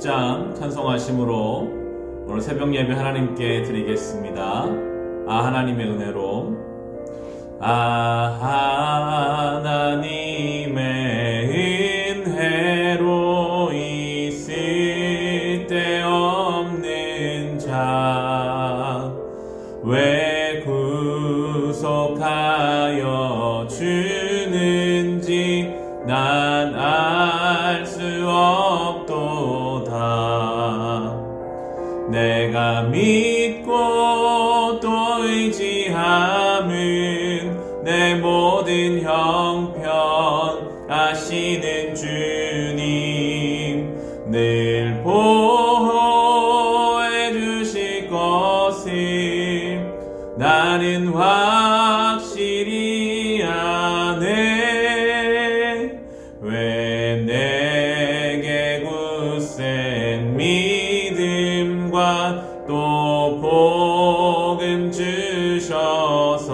10장 찬송하심으로 오늘 새벽 예배 하나님께 드리겠습니다. 하나님의 은혜로 하나님의 은혜로 있을 데 없는 자 왜 구속하여 주는지 난 알 수 없도다. 내가 믿고 또 의지함은 내 모든 형편 아시는 주님 늘 보호해 주실 것을 나는 확실히 아네. 왜 내게 굳센 믿음과 또 복음 주셔서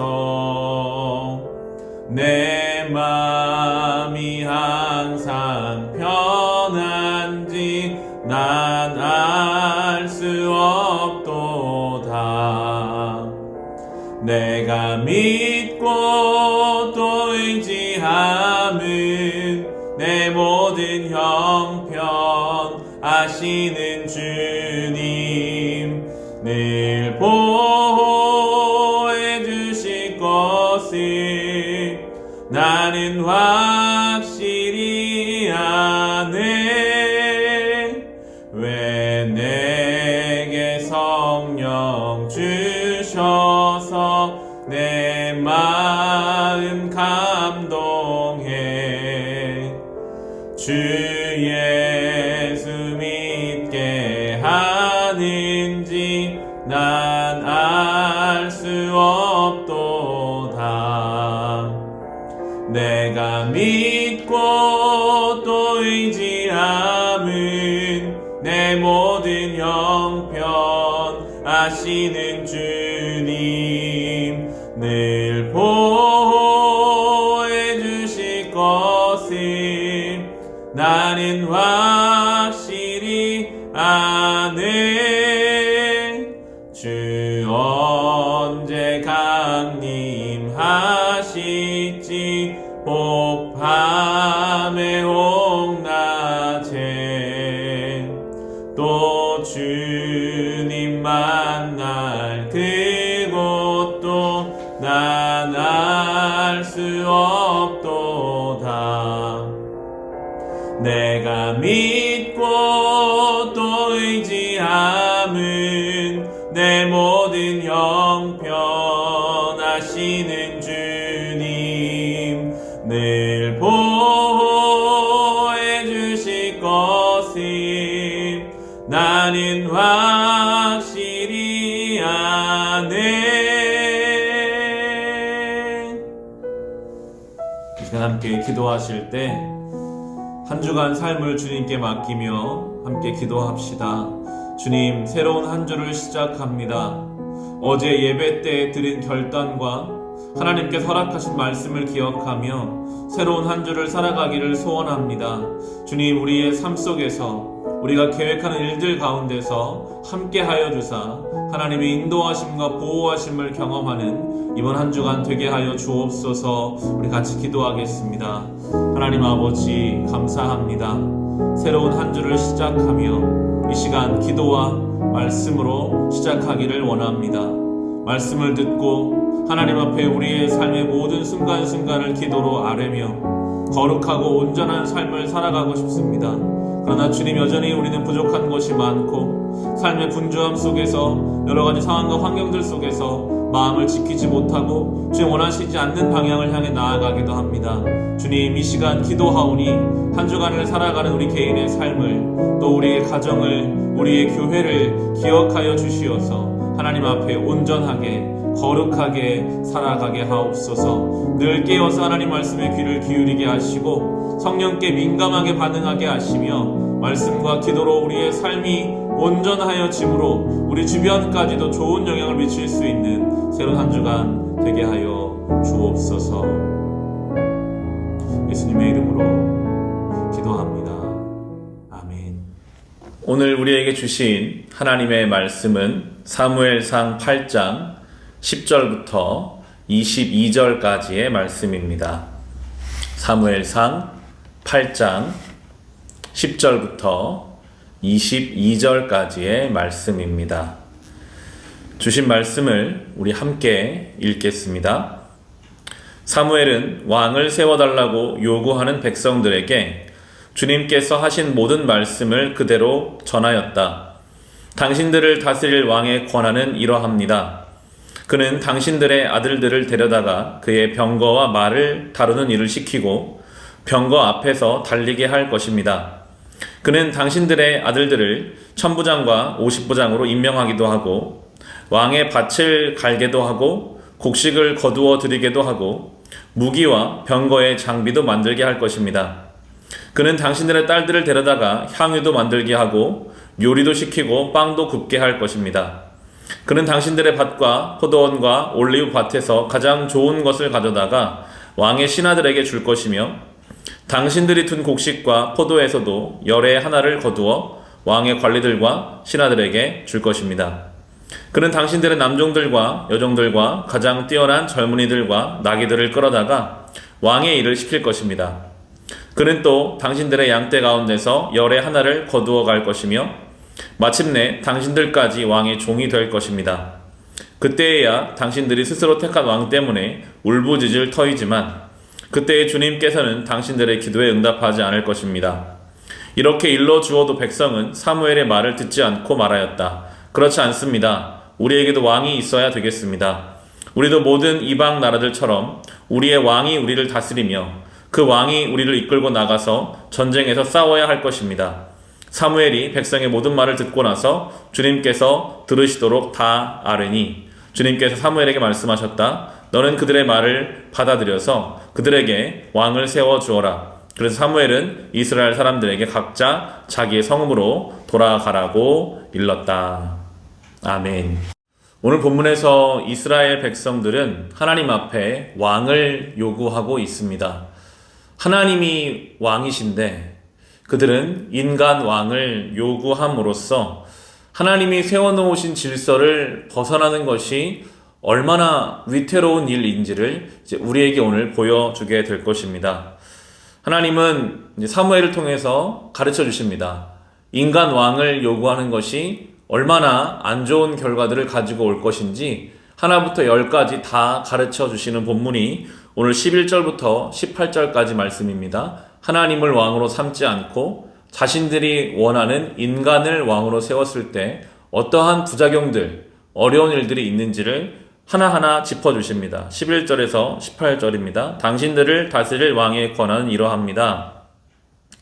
내 맘이 항상 편한지 난 알 수 없도다. 내가 믿고 또 의지함은 내 모든 형편 아시는 주님 늘 보호해 주실 것을 나는 확실히 아네. 왜 내게 성령 주셔서 내 마음 감동해 주 예수 믿게 하는지 난 알 수 없도다. 내가 믿고 또 의지함은 내 모든 형편 아시는 주님 늘 보호해 주실 것을 나는 확실히 아네. 주 언제 강림하실지 복밤의 옥낮에 또 주님 만날 그곳도 난 알 수 없도다. 내가 믿고 또 의지함은 내 모든 형편 아시는 주님 늘 보호해 주실 것을 나는 확실히 아네. 이 시간 함께 기도하실 때 한 주간 삶을 주님께 맡기며 함께 기도합시다. 주님, 새로운 한 주를 시작합니다. 어제 예배 때 드린 결단과 하나님께서 허락하신 말씀을 기억하며 새로운 한 주를 살아가기를 소원합니다. 주님, 우리의 삶 속에서 우리가 계획하는 일들 가운데서 함께하여 주사 하나님의 인도하심과 보호하심을 경험하는 이번 한 주간 되게 하여 주옵소서. 우리 같이 기도하겠습니다. 하나님 아버지 감사합니다. 새로운 한 주를 시작하며 이 시간 기도와 말씀으로 시작하기를 원합니다. 말씀을 듣고 하나님 앞에 우리의 삶의 모든 순간순간을 기도로 아뢰며 거룩하고 온전한 삶을 살아가고 싶습니다. 그러나 주님, 여전히 우리는 부족한 것이 많고 삶의 분주함 속에서 여러 가지 상황과 환경들 속에서 마음을 지키지 못하고 주님 원하시지 않는 방향을 향해 나아가기도 합니다. 주님, 이 시간 기도하오니 한 주간을 살아가는 우리 개인의 삶을 또 우리의 가정을 우리의 교회를 기억하여 주시어서 하나님 앞에 온전하게 거룩하게 살아가게 하옵소서. 늘 깨어서 하나님 말씀에 귀를 기울이게 하시고 성령께 민감하게 반응하게 하시며 말씀과 기도로 우리의 삶이 온전하여짐으로 우리 주변까지도 좋은 영향을 미칠 수 있는 새로운 한 주간 되게 하여 주옵소서. 예수님의 이름으로 기도합니다. 아멘. 오늘 우리에게 주신 하나님의 말씀은 사무엘상 8장 10절부터 22절까지의 말씀입니다. 사무엘상 8장 10절부터 22절까지의 말씀입니다. 주신 말씀을 우리 함께 읽겠습니다. 사무엘은 왕을 세워달라고 요구하는 백성들에게 주님께서 하신 모든 말씀을 그대로 전하였다. 당신들을 다스릴 왕의 권한은 이러합니다. 그는 당신들의 아들들을 데려다가 그의 병거와 말을 다루는 일을 시키고 병거 앞에서 달리게 할 것입니다. 그는 당신들의 아들들을 천부장과 오십부장으로 임명하기도 하고 왕의 밭을 갈게도 하고 곡식을 거두어 드리게도 하고 무기와 병거의 장비도 만들게 할 것입니다. 그는 당신들의 딸들을 데려다가 향유도 만들게 하고 요리도 시키고 빵도 굽게 할 것입니다. 그는 당신들의 밭과 포도원과 올리브 밭에서 가장 좋은 것을 가져다가 왕의 신하들에게 줄 것이며 당신들이 둔 곡식과 포도에서도 열의 하나를 거두어 왕의 관리들과 신하들에게 줄 것입니다. 그는 당신들의 남종들과 여종들과 가장 뛰어난 젊은이들과 나귀들을 끌어다가 왕의 일을 시킬 것입니다. 그는 또 당신들의 양떼 가운데서 열의 하나를 거두어 갈 것이며 마침내 당신들까지 왕의 종이 될 것입니다. 그때에야 당신들이 스스로 택한 왕 때문에 울부짖을 터이지만 그때의 주님께서는 당신들의 기도에 응답하지 않을 것입니다. 이렇게 일러 주어도 백성은 사무엘의 말을 듣지 않고 말하였다. 그렇지 않습니다. 우리에게도 왕이 있어야 되겠습니다. 우리도 모든 이방 나라들처럼 우리의 왕이 우리를 다스리며 그 왕이 우리를 이끌고 나가서 전쟁에서 싸워야 할 것입니다. 사무엘이 백성의 모든 말을 듣고 나서 주님께서 들으시도록 다 아뢰니 주님께서 사무엘에게 말씀하셨다. 너는 그들의 말을 받아들여서 그들에게 왕을 세워주어라. 그래서 사무엘은 이스라엘 사람들에게 각자 자기의 성읍으로 돌아가라고 일렀다. 아멘. 오늘 본문에서 이스라엘 백성들은 하나님 앞에 왕을 요구하고 있습니다. 하나님이 왕이신데 그들은 인간 왕을 요구함으로써 하나님이 세워놓으신 질서를 벗어나는 것이 얼마나 위태로운 일인지를 우리에게 오늘 보여주게 될 것입니다. 하나님은 사무엘을 통해서 가르쳐 주십니다. 인간 왕을 요구하는 것이 얼마나 안 좋은 결과들을 가지고 올 것인지 하나부터 10까지 다 가르쳐 주시는 본문이 오늘 11절부터 18절까지 말씀입니다. 하나님을 왕으로 삼지 않고 자신들이 원하는 인간을 왕으로 세웠을 때 어떠한 부작용들, 어려운 일들이 있는지를 하나하나 짚어주십니다. 11절에서 18절입니다. 당신들을 다스릴 왕의 권한은 이러합니다.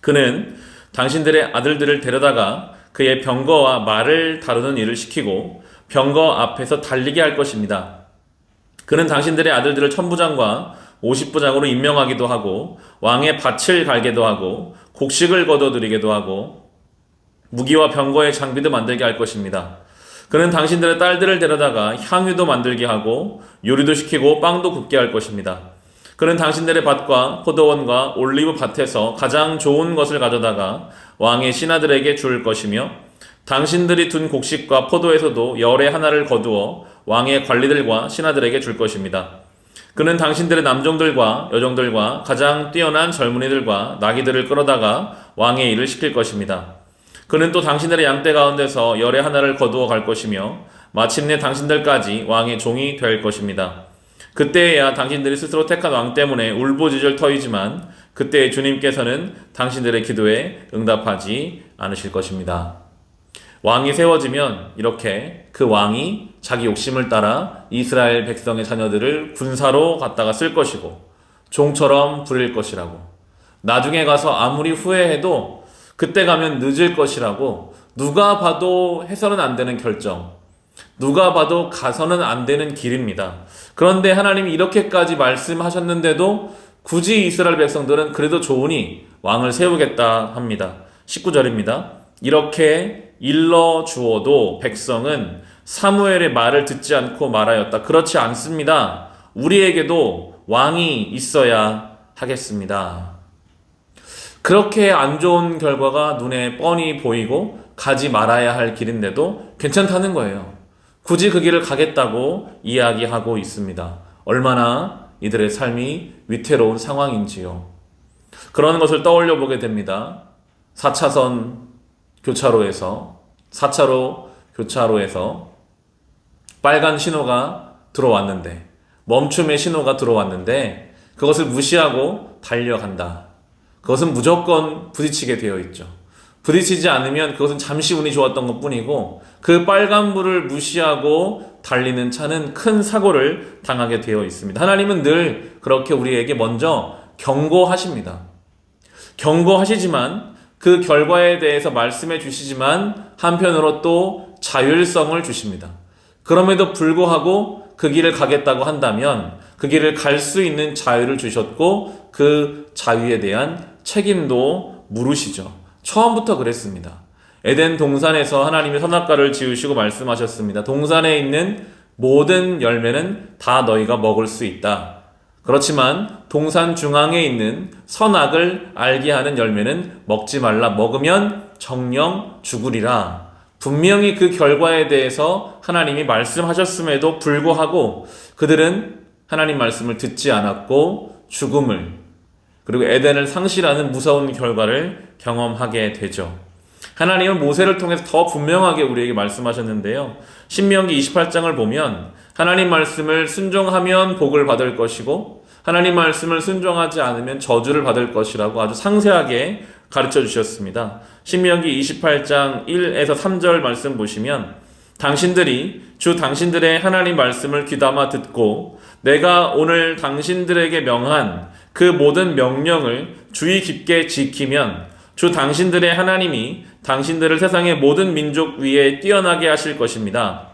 그는 당신들의 아들들을 데려다가 그의 병거와 말을 다루는 일을 시키고 병거 앞에서 달리게 할 것입니다. 그는 당신들의 아들들을 천부장과 오십부장으로 임명하기도 하고 왕의 밭을 갈게도 하고 곡식을 거둬들이게도 하고 무기와 병거의 장비도 만들게 할 것입니다. 그는 당신들의 딸들을 데려다가 향유도 만들게 하고 요리도 시키고 빵도 굽게 할 것입니다. 그는 당신들의 밭과 포도원과 올리브 밭에서 가장 좋은 것을 가져다가 왕의 신하들에게 줄 것이며 당신들이 둔 곡식과 포도에서도 열의 하나를 거두어 왕의 관리들과 신하들에게 줄 것입니다. 그는 당신들의 남종들과 여종들과 가장 뛰어난 젊은이들과 나귀들을 끌어다가 왕의 일을 시킬 것입니다. 그는 또 당신들의 양떼 가운데서 열의 하나를 거두어 갈 것이며 마침내 당신들까지 왕의 종이 될 것입니다. 그때에야 당신들이 스스로 택한 왕 때문에 울부짖을 터이지만 그때 주님께서는 당신들의 기도에 응답하지 않으실 것입니다. 왕이 세워지면 이렇게 그 왕이 자기 욕심을 따라 이스라엘 백성의 자녀들을 군사로 갖다가 쓸 것이고 종처럼 부릴 것이라고, 나중에 가서 아무리 후회해도 그때 가면 늦을 것이라고, 누가 봐도 해서는 안 되는 결정, 누가 봐도 가서는 안 되는 길입니다. 그런데 하나님이 이렇게까지 말씀하셨는데도 굳이 이스라엘 백성들은 그래도 좋으니 왕을 세우겠다 합니다. 19절입니다. 이렇게 일러 주어도 백성은 사무엘의 말을 듣지 않고 말하였다. 그렇지 않습니다. 우리에게도 왕이 있어야 하겠습니다. 그렇게 안 좋은 결과가 눈에 뻔히 보이고 가지 말아야 할 길인데도 괜찮다는 거예요. 굳이 그 길을 가겠다고 이야기하고 있습니다. 얼마나 이들의 삶이 위태로운 상황인지요. 그런 것을 떠올려 보게 됩니다. 4차선 교차로에서 4차로 교차로에서 빨간 신호가 들어왔는데, 멈춤의 신호가 들어왔는데 그것을 무시하고 달려간다. 그것은 무조건 부딪히게 되어 있죠. 부딪히지 않으면 그것은 잠시 운이 좋았던 것뿐이고, 그 빨간불을 무시하고 달리는 차는 큰 사고를 당하게 되어 있습니다. 하나님은 늘 그렇게 우리에게 먼저 경고하십니다. 경고하시지만 그 결과에 대해서 말씀해 주시지만 한편으로 또 자율성을 주십니다. 그럼에도 불구하고 그 길을 가겠다고 한다면 그 길을 갈 수 있는 자유를 주셨고, 그 자유에 대한 책임도 물으시죠. 처음부터 그랬습니다. 에덴 동산에서 하나님이 선악과를 지으시고 말씀하셨습니다. 동산에 있는 모든 열매는 다 너희가 먹을 수 있다. 그렇지만 동산 중앙에 있는 선악을 알게 하는 열매는 먹지 말라. 먹으면 정령 죽으리라. 분명히 그 결과에 대해서 하나님이 말씀하셨음에도 불구하고 그들은 하나님 말씀을 듣지 않았고 죽음을, 그리고 에덴을 상실하는 무서운 결과를 경험하게 되죠. 하나님은 모세를 통해서 더 분명하게 우리에게 말씀하셨는데요. 신명기 28장을 보면 하나님 말씀을 순종하면 복을 받을 것이고 하나님 말씀을 순종하지 않으면 저주를 받을 것이라고 아주 상세하게 가르쳐 주셨습니다. 신명기 28장 1에서 3절 말씀 보시면, 당신들이 주 당신들의 하나님 말씀을 귀담아 듣고 내가 오늘 당신들에게 명한 그 모든 명령을 주의 깊게 지키면 주 당신들의 하나님이 당신들을 세상의 모든 민족 위에 뛰어나게 하실 것입니다.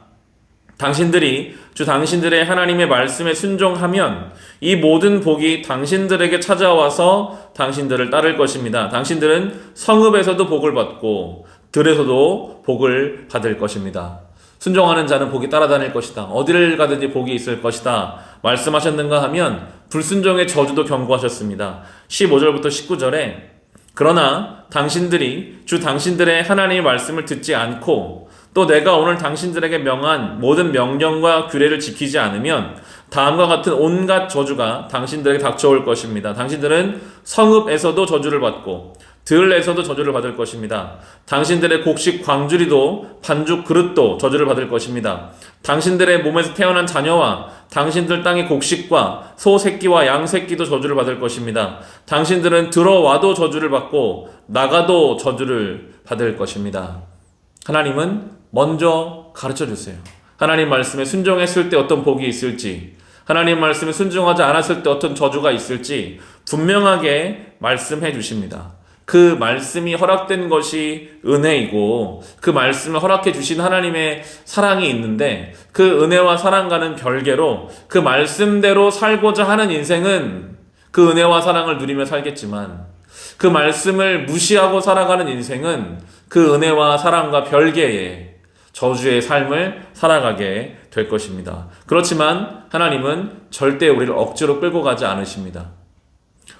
당신들이 주 당신들의 하나님의 말씀에 순종하면 이 모든 복이 당신들에게 찾아와서 당신들을 따를 것입니다. 당신들은 성읍에서도 복을 받고 들에서도 복을 받을 것입니다. 순종하는 자는 복이 따라다닐 것이다. 어디를 가든지 복이 있을 것이다. 말씀하셨는가 하면 불순종의 저주도 경고하셨습니다. 15절부터 19절에 그러나 당신들이 주 당신들의 하나님의 말씀을 듣지 않고 또 내가 오늘 당신들에게 명한 모든 명령과 규례를 지키지 않으면 다음과 같은 온갖 저주가 당신들에게 닥쳐올 것입니다. 당신들은 성읍에서도 저주를 받고 들에서도 저주를 받을 것입니다. 당신들의 곡식 광주리도 반죽 그릇도 저주를 받을 것입니다. 당신들의 몸에서 태어난 자녀와 당신들 땅의 곡식과 소 새끼와 양 새끼도 저주를 받을 것입니다. 당신들은 들어와도 저주를 받고 나가도 저주를 받을 것입니다. 하나님은 먼저 가르쳐 주세요. 하나님 말씀에 순종했을 때 어떤 복이 있을지, 하나님 말씀에 순종하지 않았을 때 어떤 저주가 있을지 분명하게 말씀해 주십니다. 그 말씀이 허락된 것이 은혜이고 그 말씀을 허락해 주신 하나님의 사랑이 있는데, 그 은혜와 사랑과는 별개로 그 말씀대로 살고자 하는 인생은 그 은혜와 사랑을 누리며 살겠지만, 그 말씀을 무시하고 살아가는 인생은 그 은혜와 사랑과 별개의 저주의 삶을 살아가게 될 것입니다. 그렇지만 하나님은 절대 우리를 억지로 끌고 가지 않으십니다.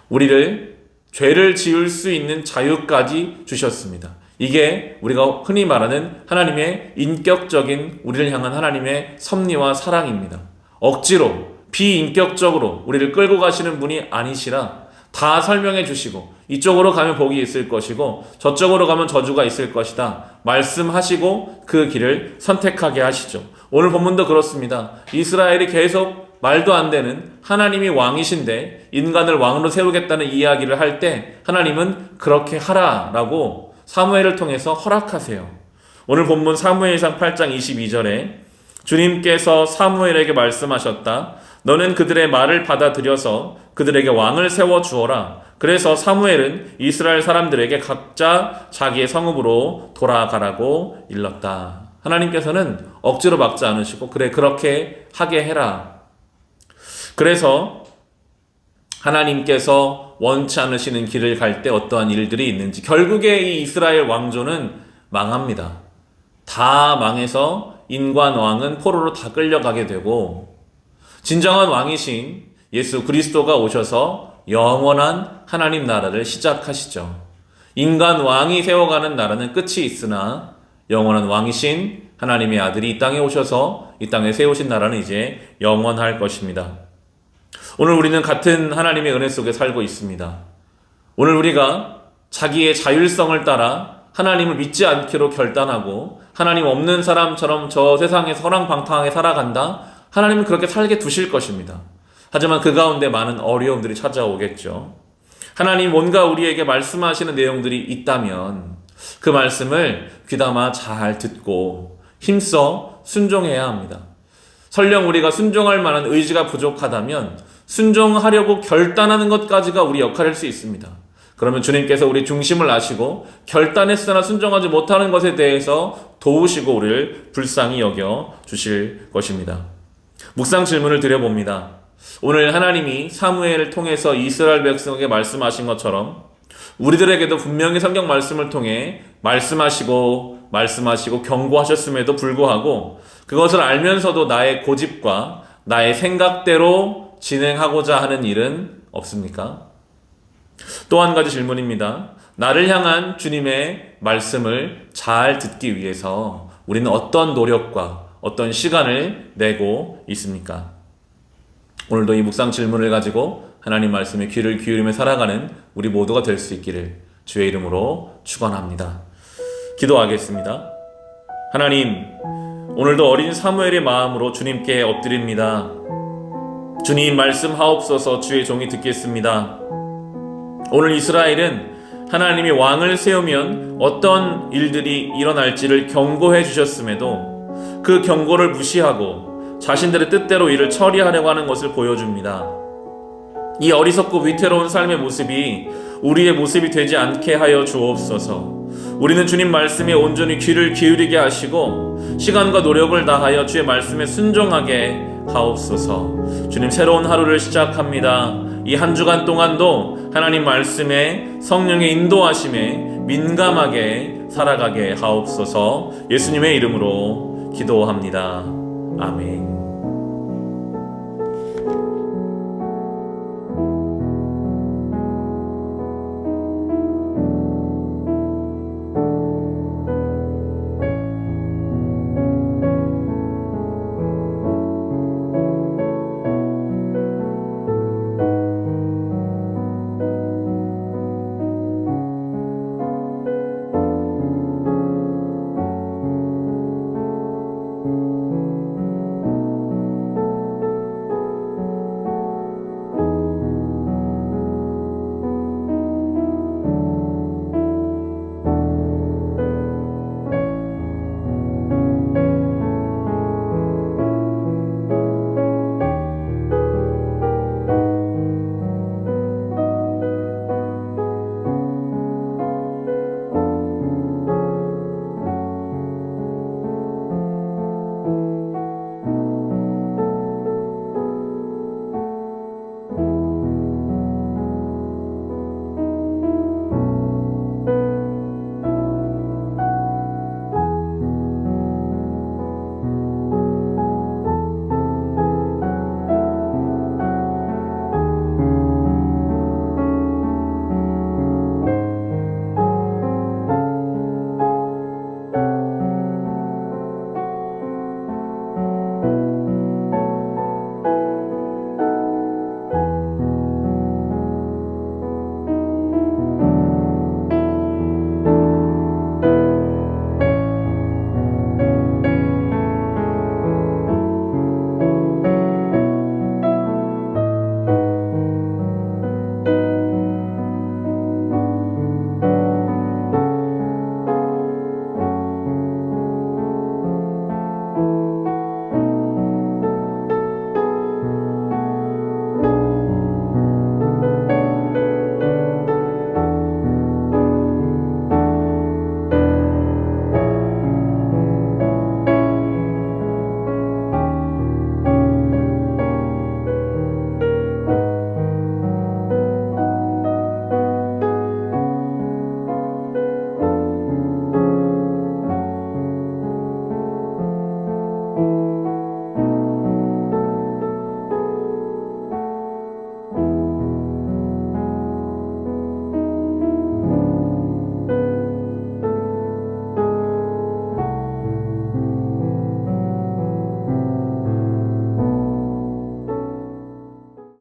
우리를 죄를 지을 수 있는 자유까지 주셨습니다. 이게 우리가 흔히 말하는 하나님의 인격적인, 우리를 향한 하나님의 섭리와 사랑입니다. 억지로 비인격적으로 우리를 끌고 가시는 분이 아니시라 다 설명해 주시고, 이쪽으로 가면 복이 있을 것이고 저쪽으로 가면 저주가 있을 것이다 말씀하시고 그 길을 선택하게 하시죠. 오늘 본문도 그렇습니다. 이스라엘이 계속 말도 안 되는, 하나님이 왕이신데 인간을 왕으로 세우겠다는 이야기를 할 때 하나님은 그렇게 하라라고 사무엘을 통해서 허락하세요. 오늘 본문 사무엘상 8장 22절에 주님께서 사무엘에게 말씀하셨다. 너는 그들의 말을 받아들여서 그들에게 왕을 세워 주어라. 그래서 사무엘은 이스라엘 사람들에게 각자 자기의 성읍으로 돌아가라고 일렀다. 하나님께서는 억지로 막지 않으시고 그래 그렇게 하게 해라. 그래서 하나님께서 원치 않으시는 길을 갈 때 어떠한 일들이 있는지, 결국에 이 이스라엘 왕조는 망합니다. 다 망해서 인간 왕은 포로로 다 끌려가게 되고, 진정한 왕이신 예수 그리스도가 오셔서 영원한 하나님 나라를 시작하시죠. 인간 왕이 세워가는 나라는 끝이 있으나 영원한 왕이신 하나님의 아들이 이 땅에 오셔서 이 땅에 세우신 나라는 이제 영원할 것입니다. 오늘 우리는 같은 하나님의 은혜 속에 살고 있습니다. 오늘 우리가 자기의 자율성을 따라 하나님을 믿지 않기로 결단하고 하나님 없는 사람처럼 저 세상에 서랑방탕하게 살아간다? 하나님은 그렇게 살게 두실 것입니다. 하지만 그 가운데 많은 어려움들이 찾아오겠죠. 하나님 뭔가 우리에게 말씀하시는 내용들이 있다면 그 말씀을 귀담아 잘 듣고 힘써 순종해야 합니다. 설령 우리가 순종할 만한 의지가 부족하다면 순종하려고 결단하는 것까지가 우리 역할일 수 있습니다. 그러면 주님께서 우리 중심을 아시고 결단했으나 순종하지 못하는 것에 대해서 도우시고 우리를 불쌍히 여겨 주실 것입니다. 묵상 질문을 드려봅니다. 오늘 하나님이 사무엘을 통해서 이스라엘 백성에게 말씀하신 것처럼 우리들에게도 분명히 성경 말씀을 통해 말씀하시고 경고하셨음에도 불구하고 그것을 알면서도 나의 고집과 나의 생각대로 진행하고자 하는 일은 없습니까? 또 한 가지 질문입니다. 나를 향한 주님의 말씀을 잘 듣기 위해서 우리는 어떤 노력과 어떤 시간을 내고 있습니까? 오늘도 이 묵상 질문을 가지고 하나님 말씀에 귀를 기울이며 살아가는 우리 모두가 될 수 있기를 주의 이름으로 축원합니다. 기도하겠습니다. 하나님, 오늘도 어린 사무엘의 마음으로 주님께 엎드립니다. 주님 말씀하옵소서. 주의 종이 듣겠습니다. 오늘 이스라엘은 하나님이 왕을 세우면 어떤 일들이 일어날지를 경고해 주셨음에도 그 경고를 무시하고 자신들의 뜻대로 일을 처리하려고 하는 것을 보여줍니다. 이 어리석고 위태로운 삶의 모습이 우리의 모습이 되지 않게 하여 주옵소서. 우리는 주님 말씀에 온전히 귀를 기울이게 하시고 시간과 노력을 다하여 주의 말씀에 순종하게 하옵소서. 주님, 새로운 하루를 시작합니다. 이 한 주간 동안도 하나님 말씀에 성령의 인도하심에 민감하게 살아가게 하옵소서. 예수님의 이름으로 기도합니다. 아멘.